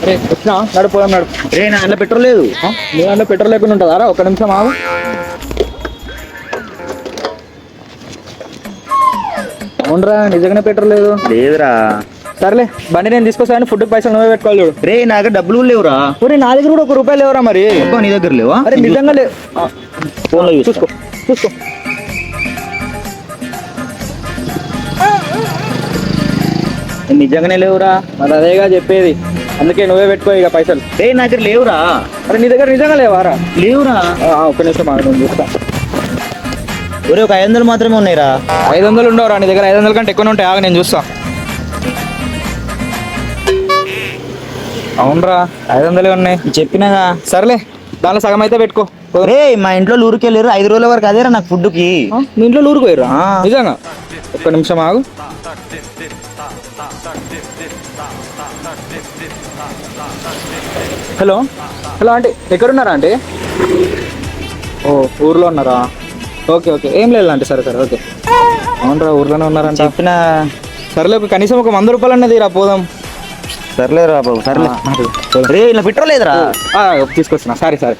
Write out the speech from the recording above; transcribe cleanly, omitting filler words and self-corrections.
అరే వచ్చినా నడు పోదాం నడు. రే నా దాంట్లో పెట్రోల్ లేదు. నీ దాంట్లో పెట్రోల్ లేకుండా ఉంటుందా రా? ఒక్క నిమిషం ఆగు. అవునరా నిజంగానే పెట్రోల్ లేదు. లేదురా. సర్లే బండి నేను తీసుకొస్తాను, ఫుడ్ పైసలు నువ్వే పెట్టుకోవాలి చూడు. రే నా దగ్గర డబ్బులు కూడా లేవురా. ఒరే నా దగ్గర కూడా ₹1 లేవురా మరి. అబ్బా, నీ దగ్గర లేవా? అరే నిజంగా లేవు. ఫోన్లో చూసుకో చూసుకో. నిజంగానే లేవురా. మరి అదేగా చెప్పేది, అందుకే నువ్వే పెట్టుకో ఇక పైసలు. రే నా దగ్గర లేవురా. అరే నీ దగ్గర నిజంగా లేవారా? లేవురా. ఒక్క నిమిషం ఆగు, నేను చూస్తా. ఒరే ఒక 500 మాత్రమే ఉన్నాయిరా. 500 ఉండవురా నీ దగ్గర? 500 కంటే ఎక్కువనే ఉంటాయి, ఆగు నేను చూస్తా. అవునరా 500 ఉన్నాయి చెప్పినాగా. సర్లే దానిలో సగం అయితే పెట్టుకో. రే మా ఇంట్లో ఊరికి వెళ్ళారు 5 రోజుల వరకు అదేరా నాకు ఫుడ్కి. మీ ఇంట్లో ఊరుకు పోయిర్రా? నిజంగా? ఒక్క నిమిషం ఆగు. హలో హలో ఆంటీ, ఎక్కడున్నారా ఆంటీ? ఓ ఊర్లో ఉన్నారా? ఓకే ఓకే, ఏం లేదు ఆంటీ. సరే సరే ఓకే. అవునరా ఊర్లోనే ఉన్నారంట. చెప్పిన. సర్లే కనీసం ఒక ₹100 అన్నది రా, పోదాం. సర్లేరా బాబు. సర్లే. రే ఇలా పెట్రోల్ లేదురా. తీసుకొస్తున్నా. సరే సరే.